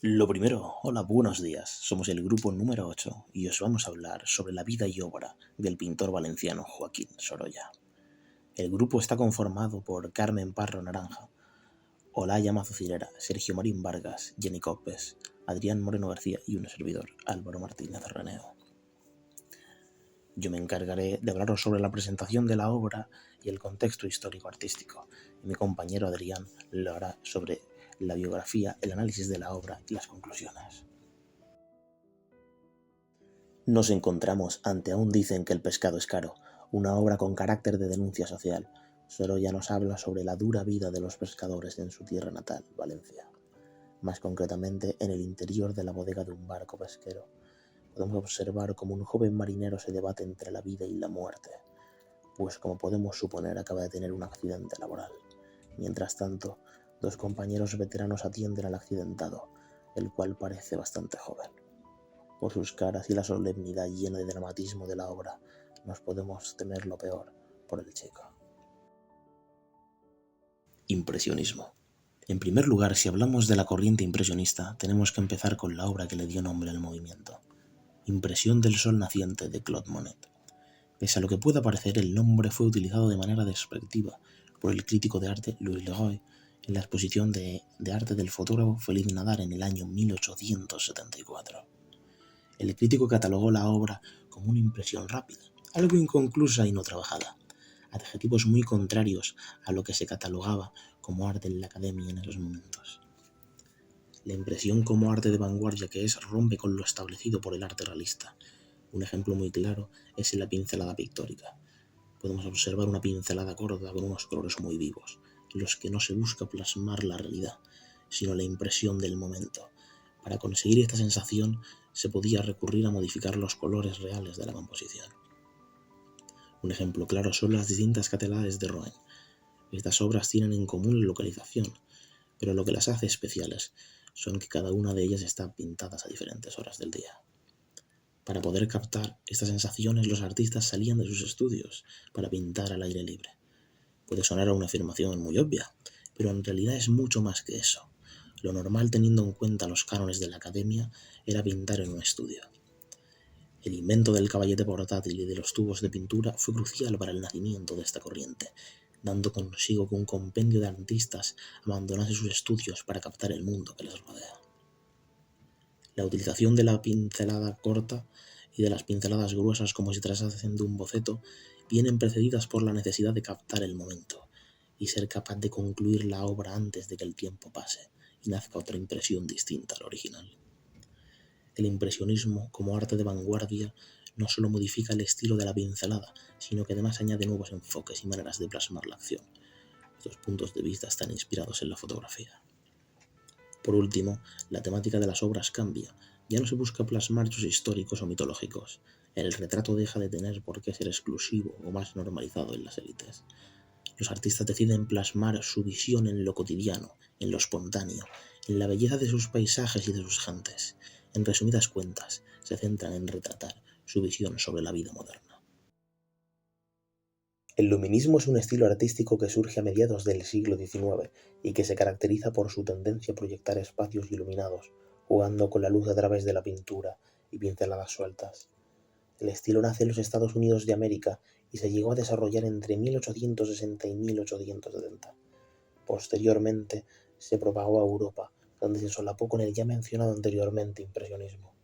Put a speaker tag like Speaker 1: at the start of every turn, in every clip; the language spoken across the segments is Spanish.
Speaker 1: Lo primero, hola, buenos días. Somos el grupo número 8 y os vamos a hablar sobre la vida y obra del pintor valenciano Joaquín Sorolla. El grupo está conformado por Carmen Parro Naranja, Olaya Mazo Cirera, Sergio Marín Vargas, Jenny Copes, Adrián Moreno García y un servidor, Álvaro Martínez Reneo. Yo me encargaré de hablaros sobre la presentación de la obra y el contexto histórico-artístico, y mi compañero Adrián lo hará sobre la biografía, el análisis de la obra y las conclusiones. Nos encontramos ante Aún dicen que el pescado es caro, una obra con carácter de denuncia social. Sorolla nos habla sobre la dura vida de los pescadores en su tierra natal, Valencia. Más concretamente, en el interior de la bodega de un barco pesquero, podemos observar cómo un joven marinero se debate entre la vida y la muerte, pues como podemos suponer acaba de tener un accidente laboral. Mientras tanto, dos compañeros veteranos atienden al accidentado, el cual parece bastante joven. Por sus caras y la solemnidad llena de dramatismo de la obra, nos podemos temer lo peor por el chico. Impresionismo. En primer lugar, si hablamos de la corriente impresionista, tenemos que empezar con la obra que le dio nombre al movimiento. Impresión del sol naciente de Claude Monet. Pese a lo que pueda parecer, el nombre fue utilizado de manera despectiva por el crítico de arte Louis Leroy en la exposición de arte del fotógrafo Félix Nadar en el año 1874. El crítico catalogó la obra como una impresión rápida, algo inconclusa y no trabajada, adjetivos muy contrarios a lo que se catalogaba como arte en la academia en esos momentos. La impresión como arte de vanguardia que es rompe con lo establecido por el arte realista. Un ejemplo muy claro es en la pincelada pictórica. Podemos observar una pincelada corta con unos colores muy vivos, en los que no se busca plasmar la realidad, sino la impresión del momento. Para conseguir esta sensación se podía recurrir a modificar los colores reales de la composición. Un ejemplo claro son las distintas catedrales de Rouen. Estas obras tienen en común la localización, pero lo que las hace especiales son que cada una de ellas está pintadas a diferentes horas del día. Para poder captar estas sensaciones, los artistas salían de sus estudios para pintar al aire libre. Puede sonar a una afirmación muy obvia, pero en realidad es mucho más que eso. Lo normal, teniendo en cuenta los cánones de la academia, era pintar en un estudio. El invento del caballete portátil y de los tubos de pintura fue crucial para el nacimiento de esta corriente, dando consigo que un compendio de artistas abandonase sus estudios para captar el mundo que les rodea. La utilización de la pincelada corta y de las pinceladas gruesas como si tratasen de un boceto vienen precedidas por la necesidad de captar el momento y ser capaz de concluir la obra antes de que el tiempo pase y nazca otra impresión distinta al original. El impresionismo, como arte de vanguardia, no solo modifica el estilo de la pincelada, sino que además añade nuevos enfoques y maneras de plasmar la acción. Estos puntos de vista están inspirados en la fotografía. Por último, la temática de las obras cambia. Ya no se busca plasmar hechos históricos o mitológicos. El retrato deja de tener por qué ser exclusivo o más normalizado en las élites. Los artistas deciden plasmar su visión en lo cotidiano, en lo espontáneo, en la belleza de sus paisajes y de sus gentes. En resumidas cuentas, se centran en retratar su visión sobre la vida moderna. El luminismo es un estilo artístico que surge a mediados del siglo XIX y que se caracteriza por su tendencia a proyectar espacios iluminados, jugando con la luz a través de la pintura y pinceladas sueltas. El estilo nace en los Estados Unidos de América y se llegó a desarrollar entre 1860 y 1870. Posteriormente se propagó a Europa, donde se solapó con el ya mencionado anteriormente impresionismo.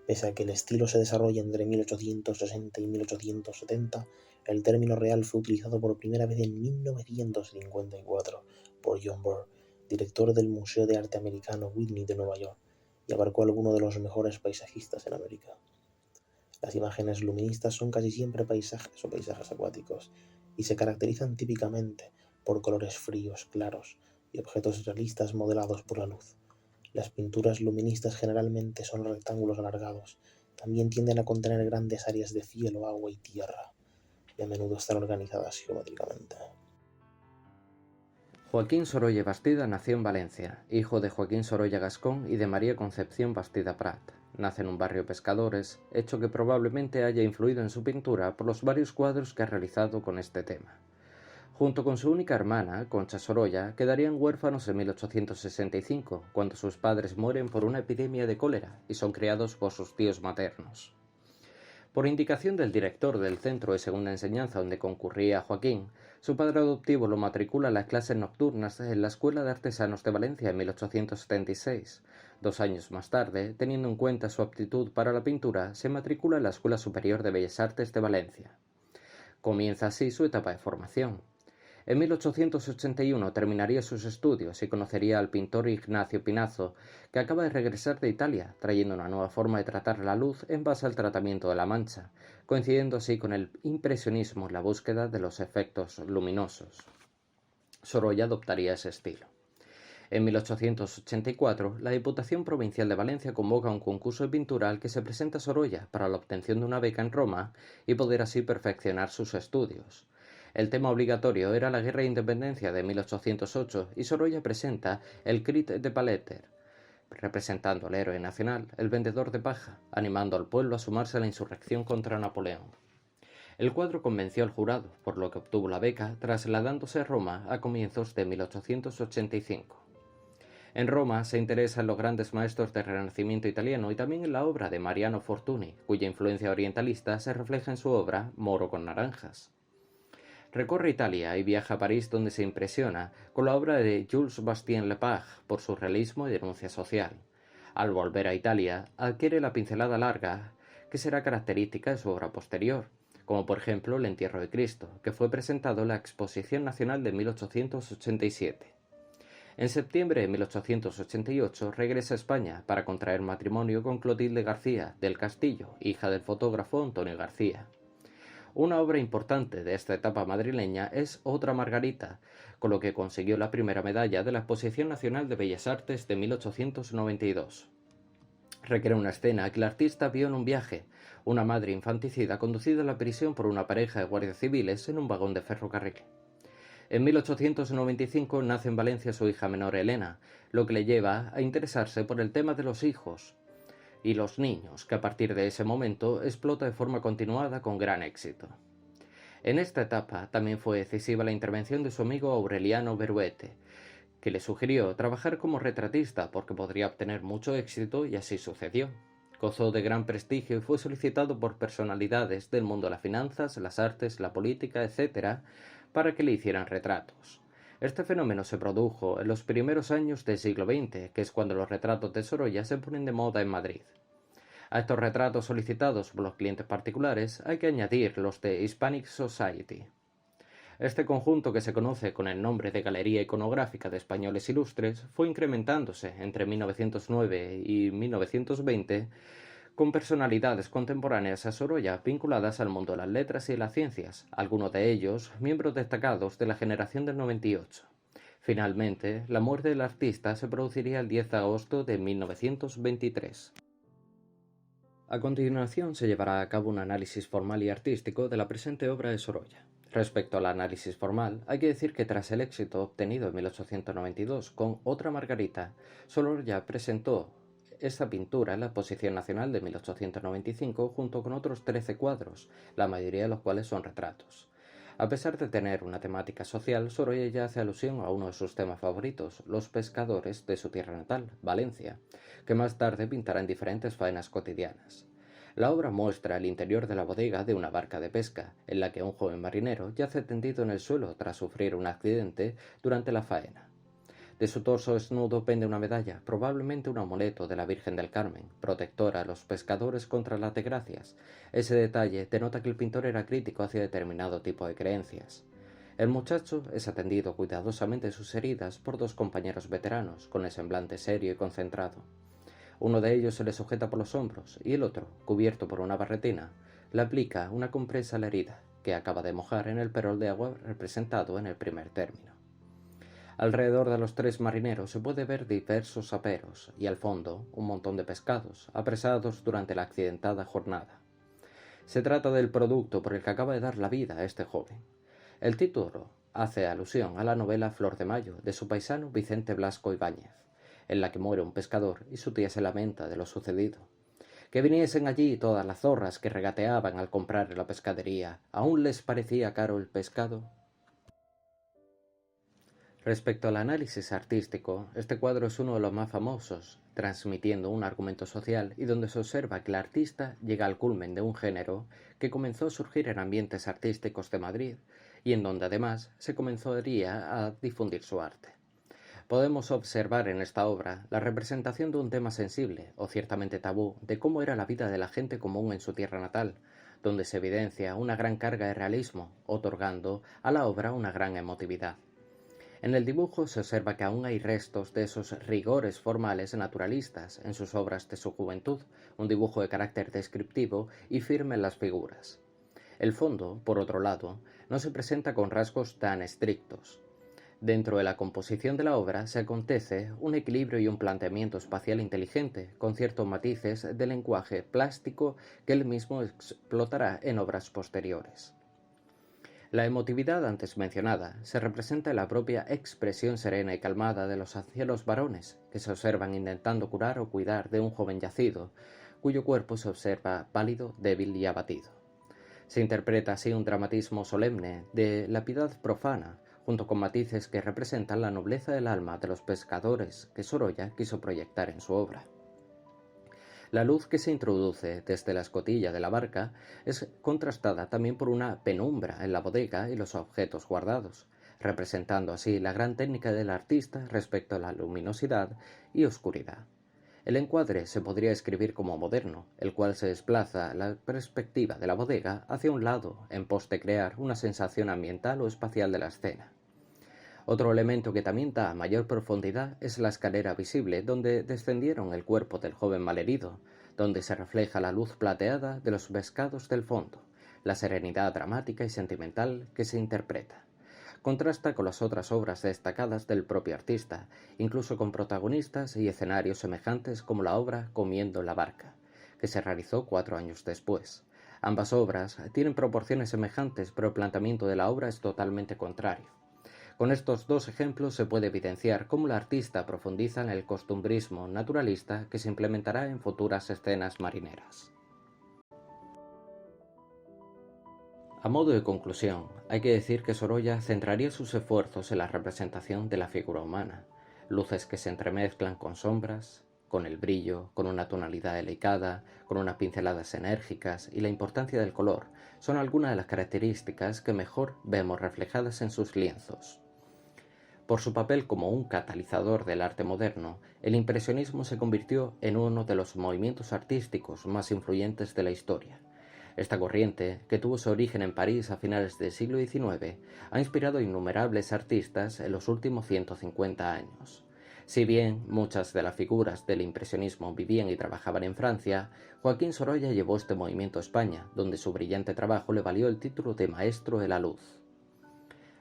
Speaker 1: Pese a que el estilo se desarrolla entre 1860 y 1870, el término real fue utilizado por primera vez en 1954 por John Burr, director del Museo de Arte Americano Whitney de Nueva York, y abarcó a algunos de los mejores paisajistas en América. Las imágenes luministas son casi siempre paisajes o paisajes acuáticos, y se caracterizan típicamente por colores fríos, claros, y objetos realistas modelados por la luz. Las pinturas luministas generalmente son rectángulos alargados. También tienden a contener grandes áreas de cielo, agua y tierra, y a menudo están organizadas geométricamente.
Speaker 2: Joaquín Sorolla Bastida nació en Valencia, hijo de Joaquín Sorolla Gascón y de María Concepción Bastida Prat. Nace en un barrio de pescadores, hecho que probablemente haya influido en su pintura por los varios cuadros que ha realizado con este tema. Junto con su única hermana, Concha Sorolla, quedarían huérfanos en 1865, cuando sus padres mueren por una epidemia de cólera y son criados por sus tíos maternos. Por indicación del director del centro de segunda enseñanza donde concurría Joaquín, su padre adoptivo lo matricula a las clases nocturnas en la Escuela de Artesanos de Valencia en 1876. 2 años más tarde, teniendo en cuenta su aptitud para la pintura, se matricula en la Escuela Superior de Bellas Artes de Valencia. Comienza así su etapa de formación. En 1881 terminaría sus estudios y conocería al pintor Ignacio Pinazo, que acaba de regresar de Italia, trayendo una nueva forma de tratar la luz en base al tratamiento de la mancha, coincidiendo así con el impresionismo en la búsqueda de los efectos luminosos. Sorolla adoptaría ese estilo. En 1884, la Diputación Provincial de Valencia convoca un concurso de pintura al que se presenta Sorolla para la obtención de una beca en Roma y poder así perfeccionar sus estudios. El tema obligatorio era la Guerra de Independencia de 1808 y Sorolla presenta el Crit de Paletter, representando al héroe nacional, el vendedor de paja, animando al pueblo a sumarse a la insurrección contra Napoleón. El cuadro convenció al jurado, por lo que obtuvo la beca, trasladándose a Roma a comienzos de 1885. En Roma se interesa en los grandes maestros del Renacimiento italiano y también en la obra de Mariano Fortuny, cuya influencia orientalista se refleja en su obra Moro con naranjas. Recorre Italia y viaja a París, donde se impresiona con la obra de Jules Bastien Lepage por su realismo y denuncia social. Al volver a Italia, adquiere la pincelada larga que será característica de su obra posterior, como por ejemplo El entierro de Cristo, que fue presentado en la Exposición Nacional de 1887. En septiembre de 1888 regresa a España para contraer matrimonio con Clotilde García del Castillo, hija del fotógrafo Antonio García. Una obra importante de esta etapa madrileña es Otra Margarita, con lo que consiguió la primera medalla de la Exposición Nacional de Bellas Artes de 1892. Recrea una escena que el artista vio en un viaje, una madre infanticida conducida a la prisión por una pareja de guardias civiles en un vagón de ferrocarril. En 1895 nace en Valencia su hija menor Elena, lo que le lleva a interesarse por el tema de los hijos y los niños, que a partir de ese momento explota de forma continuada con gran éxito. En esta etapa también fue decisiva la intervención de su amigo Aureliano Beruete, que le sugirió trabajar como retratista porque podría obtener mucho éxito, y así sucedió. Gozó de gran prestigio y fue solicitado por personalidades del mundo de las finanzas, las artes, la política, etc., para que le hicieran retratos. Este fenómeno se produjo en los primeros años del siglo XX, que es cuando los retratos de Sorolla se ponen de moda en Madrid. A estos retratos solicitados por los clientes particulares hay que añadir los de Hispanic Society. Este conjunto, que se conoce con el nombre de Galería Iconográfica de Españoles Ilustres, fue incrementándose entre 1909 y 1920 con personalidades contemporáneas a Sorolla vinculadas al mundo de las letras y de las ciencias, algunos de ellos miembros destacados de la generación del 98. Finalmente, la muerte del artista se produciría el 10 de agosto de 1923. A continuación se llevará a cabo un análisis formal y artístico de la presente obra de Sorolla. Respecto al análisis formal, hay que decir que tras el éxito obtenido en 1892 con Otra Margarita, Sorolla presentó esta pintura en la Exposición Nacional de 1895 junto con otros 13 cuadros, la mayoría de los cuales son retratos. A pesar de tener una temática social, Sorolla ya hace alusión a uno de sus temas favoritos, los pescadores de su tierra natal, Valencia, que más tarde pintará en diferentes faenas cotidianas. La obra muestra el interior de la bodega de una barca de pesca, en la que un joven marinero yace tendido en el suelo tras sufrir un accidente durante la faena. De su torso desnudo pende una medalla, probablemente un amuleto de la Virgen del Carmen, protectora a los pescadores contra las desgracias. Ese detalle denota que el pintor era crítico hacia determinado tipo de creencias. El muchacho es atendido cuidadosamente en sus heridas por dos compañeros veteranos, con el semblante serio y concentrado. Uno de ellos se le sujeta por los hombros y el otro, cubierto por una barretina, le aplica una compresa a la herida, que acaba de mojar en el perol de agua representado en el primer término. Alrededor de los tres marineros se puede ver diversos aperos y al fondo un montón de pescados, apresados durante la accidentada jornada. Se trata del producto por el que acaba de dar la vida a este joven. El título hace alusión a la novela Flor de Mayo de su paisano Vicente Blasco Ibáñez, en la que muere un pescador y su tía se lamenta de lo sucedido. Que viniesen allí todas las zorras que regateaban al comprar en la pescadería, ¿aún les parecía caro el pescado? Respecto al análisis artístico, este cuadro es uno de los más famosos, transmitiendo un argumento social y donde se observa que el artista llega al culmen de un género que comenzó a surgir en ambientes artísticos de Madrid y en donde además se comenzaría a difundir su arte. Podemos observar en esta obra la representación de un tema sensible o ciertamente tabú de cómo era la vida de la gente común en su tierra natal, donde se evidencia una gran carga de realismo, otorgando a la obra una gran emotividad. En el dibujo se observa que aún hay restos de esos rigores formales naturalistas en sus obras de su juventud, un dibujo de carácter descriptivo y firme en las figuras. El fondo, por otro lado, no se presenta con rasgos tan estrictos. Dentro de la composición de la obra se acontece un equilibrio y un planteamiento espacial inteligente, con ciertos matices de lenguaje plástico que él mismo explotará en obras posteriores. La emotividad antes mencionada se representa en la propia expresión serena y calmada de los ancianos varones que se observan intentando curar o cuidar de un joven yacido, cuyo cuerpo se observa pálido, débil y abatido. Se interpreta así un dramatismo solemne de la piedad profana, junto con matices que representan la nobleza del alma de los pescadores que Sorolla quiso proyectar en su obra. La luz que se introduce desde la escotilla de la barca es contrastada también por una penumbra en la bodega y los objetos guardados, representando así la gran técnica del artista respecto a la luminosidad y oscuridad. El encuadre se podría escribir como moderno, el cual se desplaza la perspectiva de la bodega hacia un lado en pos de crear una sensación ambiental o espacial de la escena. Otro elemento que también da mayor profundidad es la escalera visible donde descendieron el cuerpo del joven malherido, donde se refleja la luz plateada de los pescados del fondo, la serenidad dramática y sentimental que se interpreta. Contrasta con las otras obras destacadas del propio artista, incluso con protagonistas y escenarios semejantes como la obra Comiendo en la barca, que se realizó 4 años después. Ambas obras tienen proporciones semejantes, pero el planteamiento de la obra es totalmente contrario. Con estos dos ejemplos se puede evidenciar cómo el artista profundiza en el costumbrismo naturalista que se implementará en futuras escenas marineras. A modo de conclusión, hay que decir que Sorolla centraría sus esfuerzos en la representación de la figura humana, luces que se entremezclan con sombras, con el brillo, con una tonalidad delicada, con unas pinceladas enérgicas y la importancia del color, son algunas de las características que mejor vemos reflejadas en sus lienzos. Por su papel como un catalizador del arte moderno, el impresionismo se convirtió en uno de los movimientos artísticos más influyentes de la historia. Esta corriente, que tuvo su origen en París a finales del siglo XIX, ha inspirado a innumerables artistas en los últimos 150 años. Si bien muchas de las figuras del impresionismo vivían y trabajaban en Francia, Joaquín Sorolla llevó este movimiento a España, donde su brillante trabajo le valió el título de Maestro de la Luz.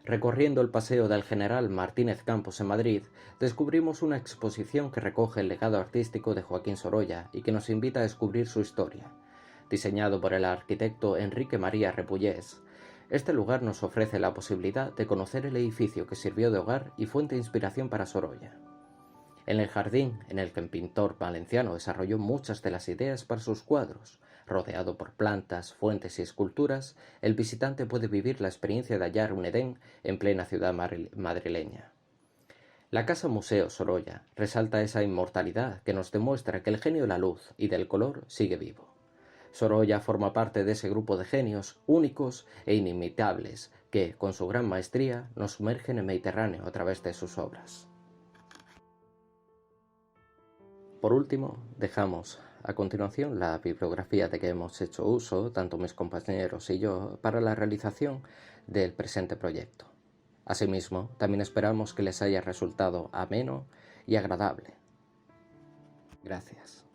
Speaker 2: Recorriendo el Paseo del General Martínez Campos en Madrid, descubrimos una exposición que recoge el legado artístico de Joaquín Sorolla y que nos invita a descubrir su historia. Diseñado por el arquitecto Enrique María Repullés, este lugar nos ofrece la posibilidad de conocer el edificio que sirvió de hogar y fuente de inspiración para Sorolla. En el jardín en el que el pintor valenciano desarrolló muchas de las ideas para sus cuadros, rodeado por plantas, fuentes y esculturas, el visitante puede vivir la experiencia de hallar un Edén en plena ciudad madrileña. La Casa Museo Sorolla resalta esa inmortalidad que nos demuestra que el genio de la luz y del color sigue vivo. Sorolla forma parte de ese grupo de genios únicos e inimitables que, con su gran maestría, nos sumergen en el Mediterráneo a través de sus obras. Por último, dejamos a continuación la bibliografía de que hemos hecho uso, tanto mis compañeros y yo, para la realización del presente proyecto. Asimismo, también esperamos que les haya resultado ameno y agradable. Gracias.